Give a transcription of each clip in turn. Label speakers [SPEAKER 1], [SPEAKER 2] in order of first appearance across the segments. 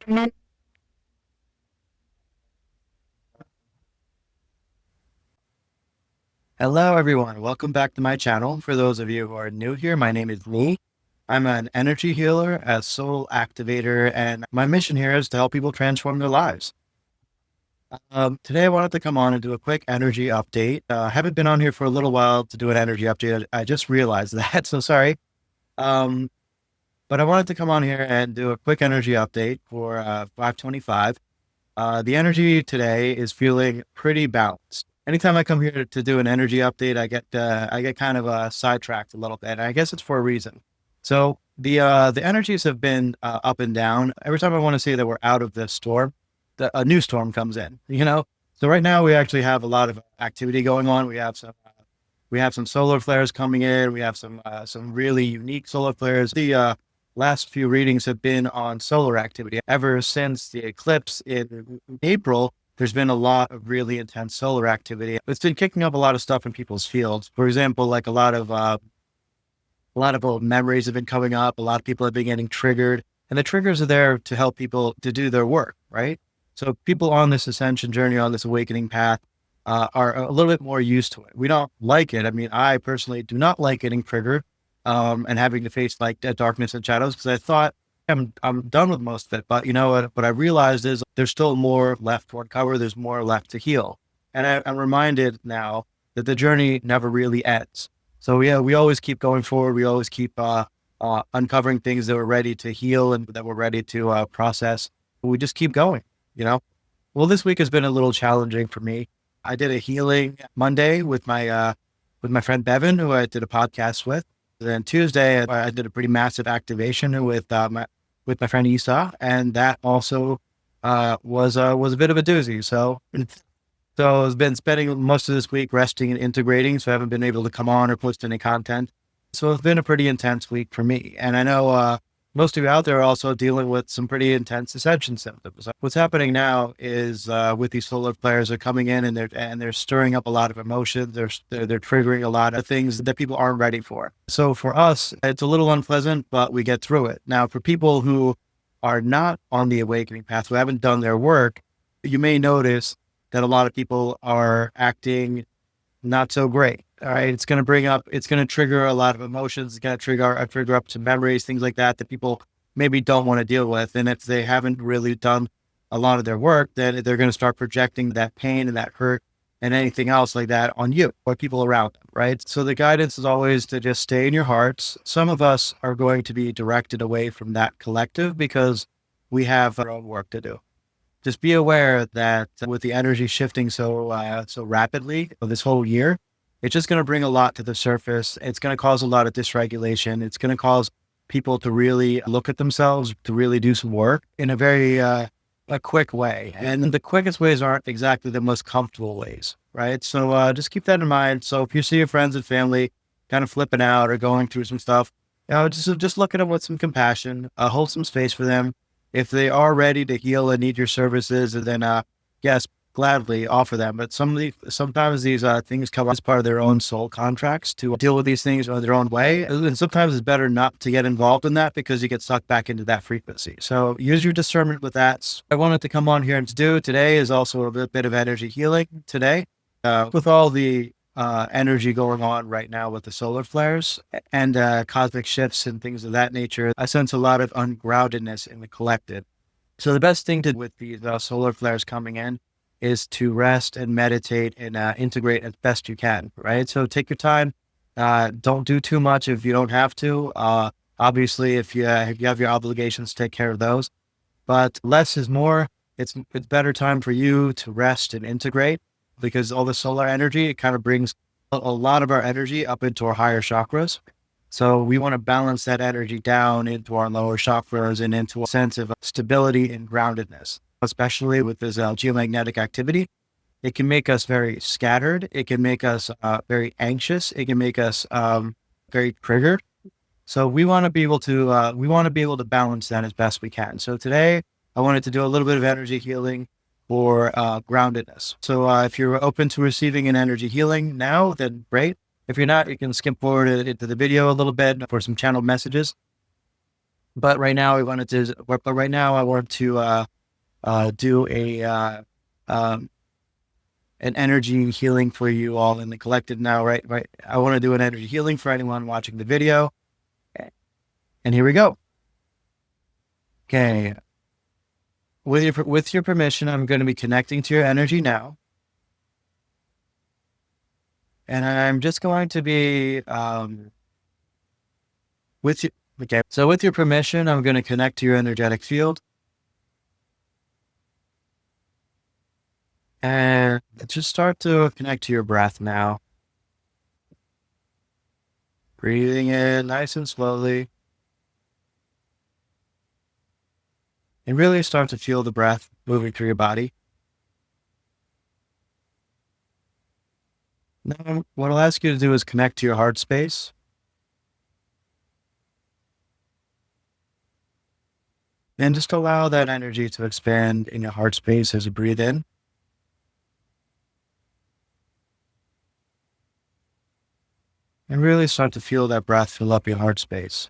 [SPEAKER 1] Hello, everyone. Welcome back to my channel. For those of you who are new here, my name is Lee. I'm an energy healer, a soul activator, and my mission here is to help people transform their lives. Today, I wanted to come on and do a quick energy update. I haven't been on here for a little while to do an energy update. I just realized that, so sorry. Um, but I wanted to come on here and do a quick energy update for 525. The energy today is feeling pretty balanced. Anytime I come here to do an energy update, I get kind of sidetracked a little bit. And I guess it's for a reason. So the energies have been up and down. Every time I want to say that we're out of this storm, a new storm comes in. So right now we actually have a lot of activity going on. We have some solar flares coming in. We have some really unique solar flares. The last few readings have been on solar activity. Ever since the eclipse in April, there's been a lot of really intense solar activity. It's been kicking up a lot of stuff in people's fields. For example, like a lot of old memories have been coming up. A lot of people have been getting triggered, and the triggers are there to help people to do their work, right? So people on this ascension journey, on this awakening path, are a little bit more used to it. We don't like it. I mean, I personally do not like getting triggered and having to face like darkness and shadows, because I thought I'm done with most of it. But you know what I realized is there's still more left to uncover. There's more left to heal. And I'm reminded now that the journey never really ends. So yeah, we always keep going forward. We always keep uncovering things that we're ready to heal and that we're ready to process. We just keep going, you know? Well, this week has been a little challenging for me. I did a healing Monday with my friend Bevan, who I did a podcast with. Then Tuesday, I did a pretty massive activation with my friend Esau, and that also was a bit of a doozy. So I've been spending most of this week resting and integrating, so I haven't been able to come on or post any content. So it's been a pretty intense week for me, and I know most of you out there are also dealing with some pretty intense ascension symptoms. What's happening now is with these solar flares are coming in, and they're stirring up a lot of emotions. They're triggering a lot of things that people aren't ready for. So for us, it's a little unpleasant, but we get through it. Now, for people who are not on the awakening path, who haven't done their work, you may notice that a lot of people are acting not so great. All right. It's going to trigger a lot of emotions. It's going to trigger up some memories, things like that people maybe don't want to deal with. And if they haven't really done a lot of their work, then they're going to start projecting that pain and that hurt and anything else like that on you or people around them. Right. So the guidance is always to just stay in your hearts. Some of us are going to be directed away from that collective because we have our own work to do. Just be aware that with the energy shifting so rapidly this whole year, it's just going to bring a lot to the surface. It's going to cause a lot of dysregulation. It's going to cause people to really look at themselves, to really do some work in a very a quick way. And the quickest ways aren't exactly the most comfortable ways, right? So just keep that in mind. So if you see your friends and family kind of flipping out or going through some stuff, just look at them with some compassion, hold some space for them. If they are ready to heal and need your services, then yes, gladly offer them. But sometimes these things come as part of their own soul contracts to deal with these things in their own way. And sometimes it's better not to get involved in that because you get sucked back into that frequency. So use your discernment with that. I wanted to come on here and to do today is also a bit of energy healing today. With all the energy going on right now with the solar flares and cosmic shifts and things of that nature, I sense a lot of ungroundedness in the collective. So the best thing to do with these solar flares coming in is to rest and meditate and integrate as best you can, right? So take your time. Don't do too much if you don't have to. Obviously, if you have your obligations, take care of those. But less is more. It's better time for you to rest and integrate, because all the solar energy, it kind of brings a lot of our energy up into our higher chakras. So we want to balance that energy down into our lower chakras and into a sense of stability and groundedness, especially with this geomagnetic activity. It can make us very scattered. It can make us very anxious. It can make us very triggered. So we want to be able to balance that as best we can. So today I wanted to do a little bit of energy healing for groundedness. So if you're open to receiving an energy healing now, then great. If you're not, you can skip forward into the video a little bit for some channeled messages. But right now, I want to do an energy healing for you all in the collective now. Right. I want to do an energy healing for anyone watching the video, and here we go. Okay. With your permission, I'm going to be connecting to your energy now, and I'm just going to be with you. Okay. So with your permission, I'm going to connect to your energetic field. And just start to connect to your breath now. Breathing in nice and slowly. And really start to feel the breath moving through your body. Now, what I'll ask you to do is connect to your heart space. And just allow that energy to expand in your heart space as you breathe in. And really start to feel that breath fill up your heart space.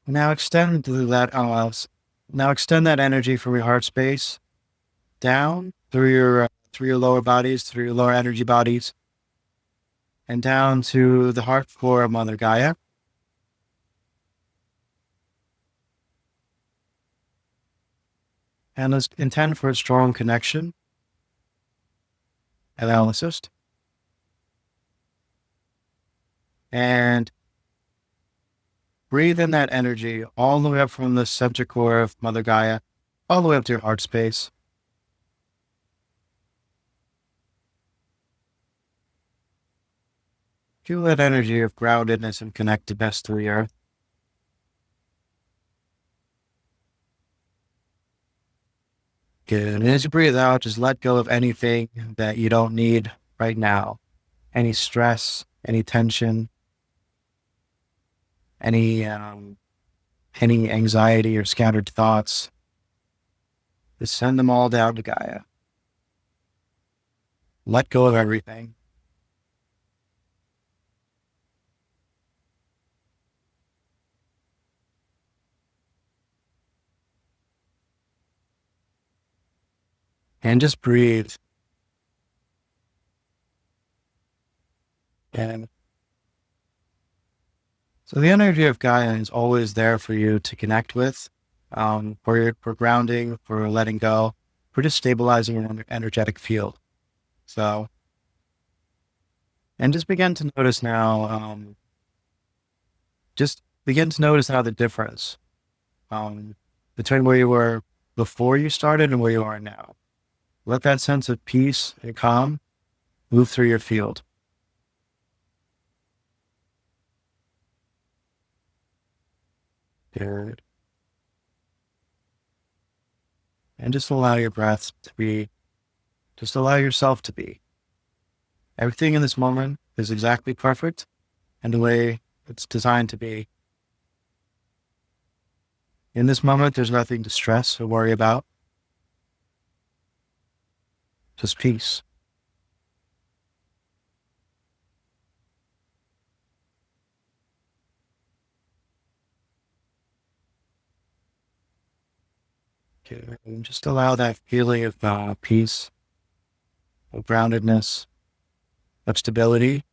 [SPEAKER 1] Now extend that energy from your heart space down through your lower bodies, through your lower energy bodies, and down to the heart core of Mother Gaia. And let's intend for a strong connection analysis. And breathe in that energy all the way up from the center core of Mother Gaia, all the way up to your heart space. Feel that energy of groundedness and connectedness to the earth. Good. And as you breathe out, just let go of anything that you don't need right now. Any stress, any tension, any anxiety or scattered thoughts. Just send them all down to Gaia. Let go of everything. And just breathe. And so the energy of Gaia is always there for you to connect with, for grounding, for letting go, for just stabilizing an energetic field. So, and just begin to notice now, just begin to notice now the difference between where you were before you started and where you are now. Let that sense of peace and calm move through your field. Good. And just allow your breath to be, just allow yourself to be. Everything in this moment is exactly perfect and the way it's designed to be. In this moment, there's nothing to stress or worry about. Just peace. Okay. And just allow that feeling of peace, of groundedness, of stability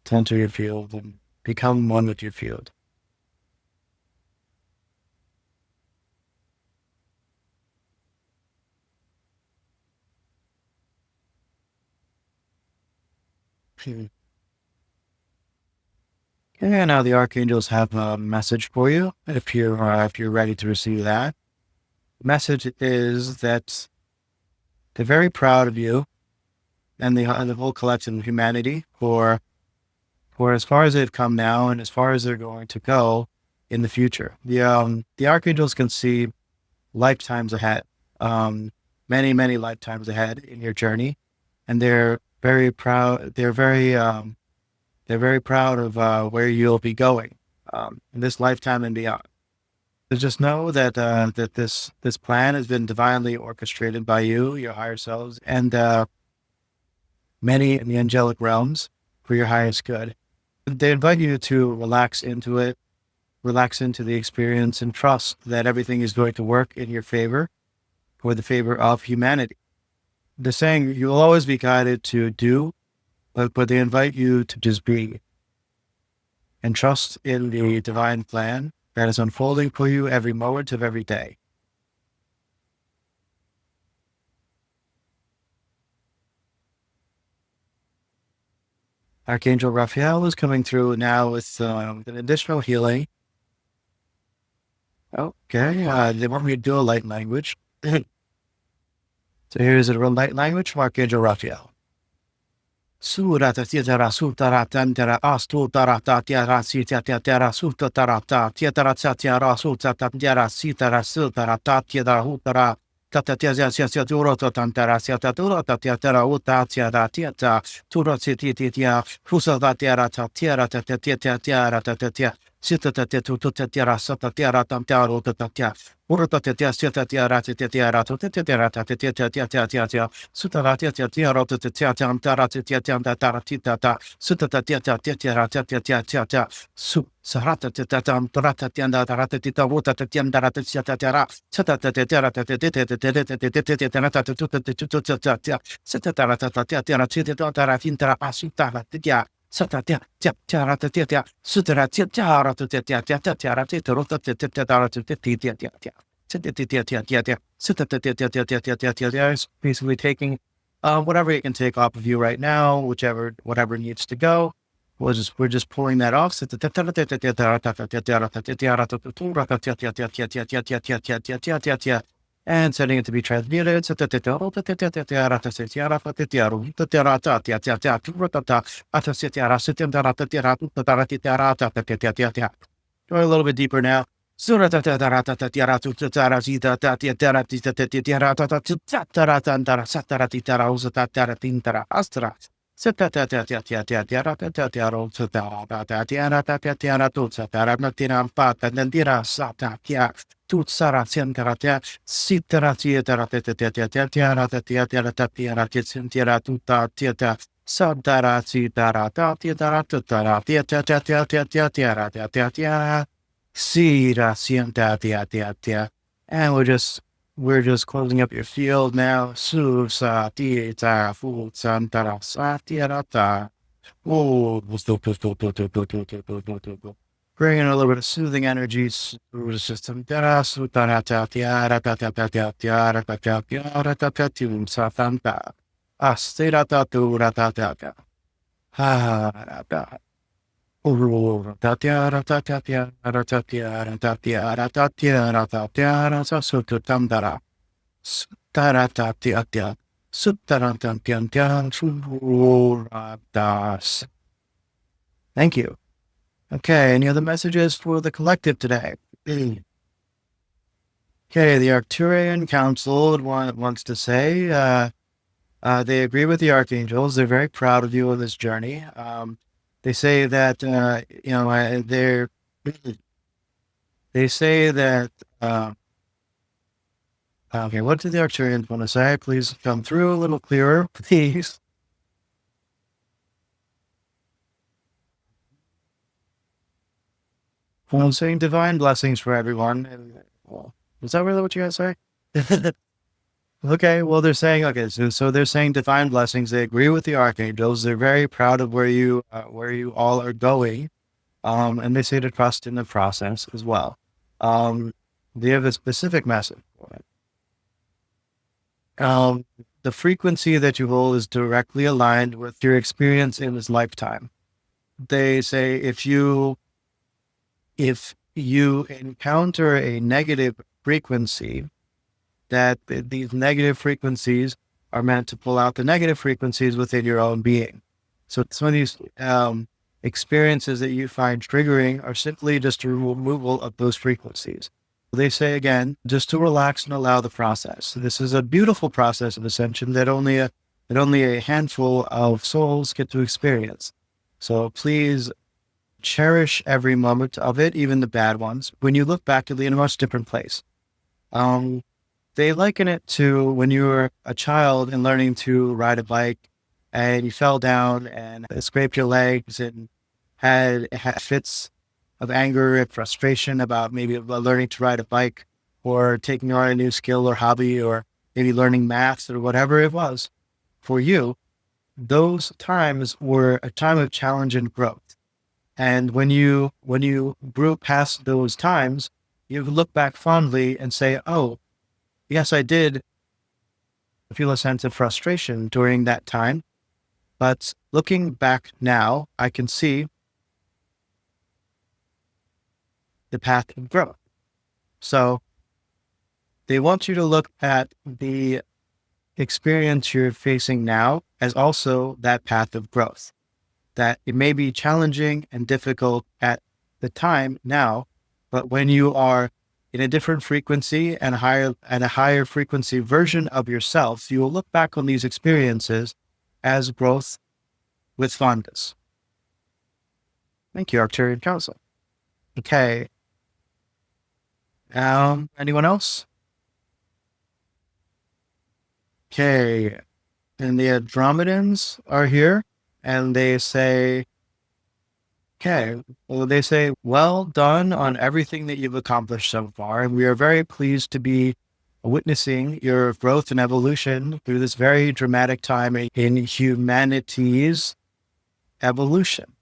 [SPEAKER 1] to enter your field and become one with your field. Okay, now the archangels have a message for you. If you're ready to receive that, the message is that they're very proud of you and the whole collection of humanity for as far as they've come now and as far as they're going to go in the future. The archangels can see lifetimes ahead, many, many lifetimes ahead in your journey, and they're very proud. They're very proud of where you'll be going in this lifetime and beyond. So just know that that this plan has been divinely orchestrated by you, your higher selves, and many in the angelic realms for your highest good. They invite you to relax into it, relax into the experience, and trust that everything is going to work in your favor for the favor of humanity. They're saying you'll always be guided to do, but they invite you to just be and trust in the divine plan that is unfolding for you every moment of every day. Archangel Raphael is coming through now with an additional healing. Okay, they want me to do a light language. So here's a real light language from Archangel Raphael. Surata tiara sutara tantara astutara tatiara sita tiara sutara tiara tiara sutata tiara sitara sutara tatiara hutara tatatia sia duro tantara sia duro tatiara uta tiara turo titia fusata tiara tiara tatatia sita tiara sata tiara tantaro tatatia urta sita tiara tiara Sutaratia tiara tantara tata sutata su sarata tatan trata tianda tarata tita wuta tianda tiara satata tiara tiara tiara tinta asita tiara Satatia, tiara tiara sutara tiara tiara tiara basically taking whatever it can take off of you right now, whatever needs to go. We're just pulling that off. And setting it to be transmuted. Going a little bit deeper now. And we're just closing up your field now. Bring in a little bit of soothing energies through the system. Thank you. Okay, any other messages for the collective today? Okay, the Arcturian Council wants to say they agree with the Archangels. They're very proud of you on this journey. They say that they say that okay, what did the Arcturians want to say? Please come through a little clearer, please. Well, I'm saying divine blessings for everyone. Is that really what you guys say? Okay, well, they're saying, okay, so they're saying divine blessings. They agree with the archangels. They're very proud of where you all are going. And they say to trust in the process as well. They have a specific message for it. The frequency that you hold is directly aligned with your experience in this lifetime. They say if you encounter a negative frequency, that these negative frequencies are meant to pull out the negative frequencies within your own being. So some of these experiences that you find triggering are simply just a removal of those frequencies. They say again, just to relax and allow the process. This is a beautiful process of ascension that only a handful of souls get to experience. So please cherish every moment of it, even the bad ones. When you look back, it'll be in a much different place. They liken it to when you were a child and learning to ride a bike and you fell down and scraped your legs and had fits of anger and frustration about maybe learning to ride a bike or taking on a new skill or hobby or maybe learning math or whatever it was for you. Those times were a time of challenge and growth. And when you grew past those times, you look back fondly and say, oh, yes, I did feel a sense of frustration during that time. But looking back now, I can see the path of growth. So they want you to look at the experience you're facing now as also that path of growth. That it may be challenging and difficult at the time now, but when you are in a different frequency and a higher frequency version of yourself, you will look back on these experiences as growth with fondness. Thank you, Arcturian Council. Okay. Anyone else? Okay. And the Andromedans are here and they say, okay, well, they say, well done on everything that you've accomplished so far. And we are very pleased to be witnessing your growth and evolution through this very dramatic time in humanity's evolution.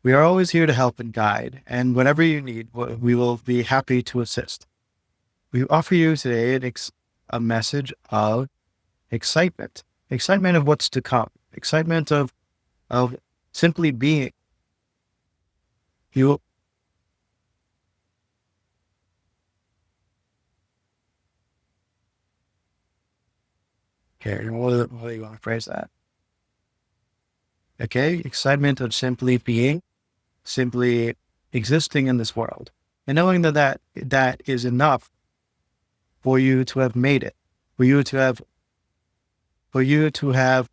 [SPEAKER 1] We are always here to help and guide. And whenever you need, we will be happy to assist. We offer you today a message of excitement of what's to come, excitement of simply being. Okay, what do you want to phrase that? Okay, excitement of simply being, simply existing in this world, and knowing that is enough for you to have made it, for you to have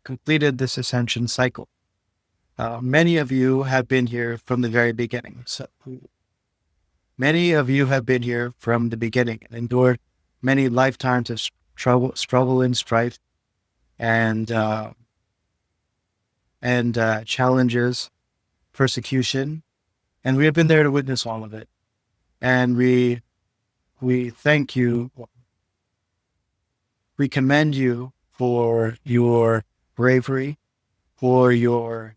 [SPEAKER 1] completed this ascension cycle. Many of you have been here from the very beginning. So many of you have been here from the beginning and endured many lifetimes of struggle and strife and challenges, persecution, and we have been there to witness all of it. And we thank you. We commend you for your bravery, for your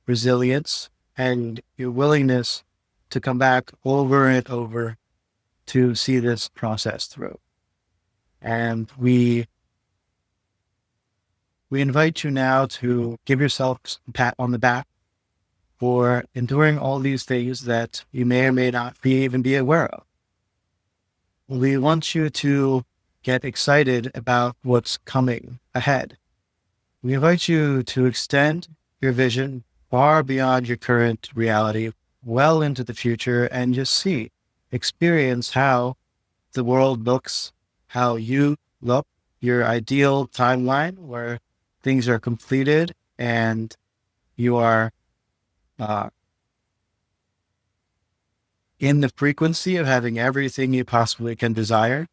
[SPEAKER 1] resilience, and your willingness to come back over and over to see this process through. And we invite you now to give yourself a pat on the back for enduring all these things that you may or may not even be aware of. We want you to get excited about what's coming ahead. We invite you to extend your vision far beyond your current reality, well into the future, and just experience how the world looks, how you look, your ideal timeline where things are completed and you are in the frequency of having everything you possibly can desire,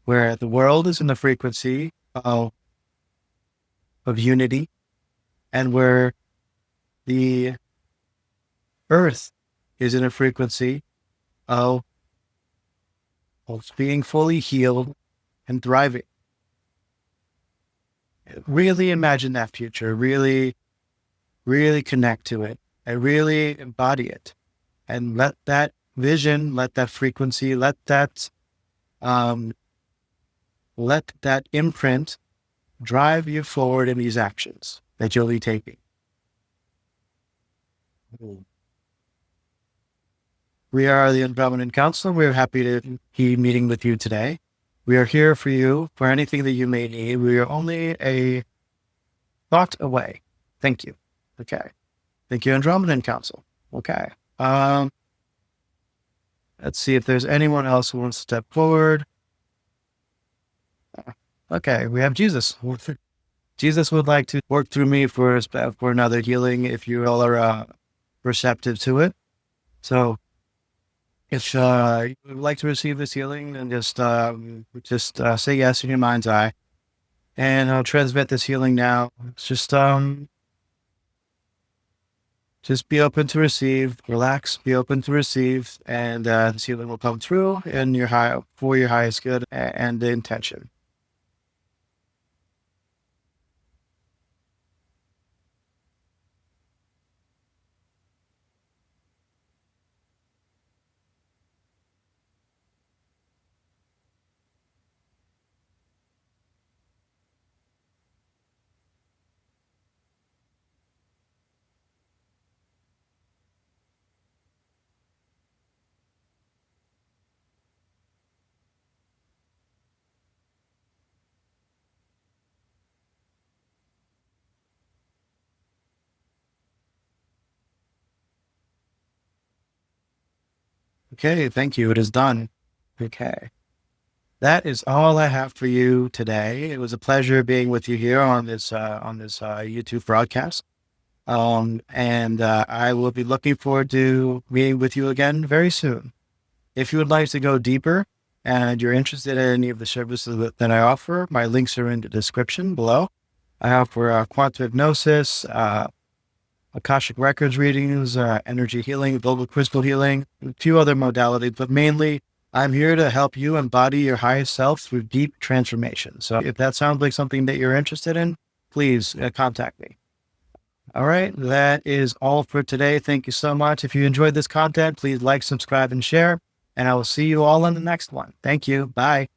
[SPEAKER 1] where the world is in the frequency of unity, and where the earth is in a frequency of being fully healed and thriving. Really imagine that future, really connect to it, and really embody it, and let that vision, let that frequency, let that imprint drive you forward in these actions that you'll be taking. We are the Andromedan Council. We're happy to be meeting with you today. We are here for you for anything that you may need. We are only a thought away. Thank you. Okay. Thank you, Andromedan Council. Okay. Let's see if there's anyone else who wants to step forward. Okay, we have Jesus. Jesus would like to work through me for another healing if you all are receptive to it. So if you would like to receive this healing, then just say yes in your mind's eye, and I'll transmit this healing now. It's just be open to receive, relax, be open to receive, and this healing will come through in for your highest good and the intention. Okay, thank you. It is done. Okay. That is all I have for you today. It was a pleasure being with you here on this YouTube broadcast. And I will be looking forward to meeting with you again very soon. If you would like to go deeper and you're interested in any of the services that I offer, my links are in the description below. I offer quantum hypnosis, Akashic records readings, energy healing, global crystal healing, and a few other modalities, but mainly I'm here to help you embody your highest self through deep transformation. So if that sounds like something that you're interested in, please contact me. All right, that is all for today. Thank you so much. If you enjoyed this content, please like, subscribe, and share, and I will see you all in the next one. Thank you. Bye.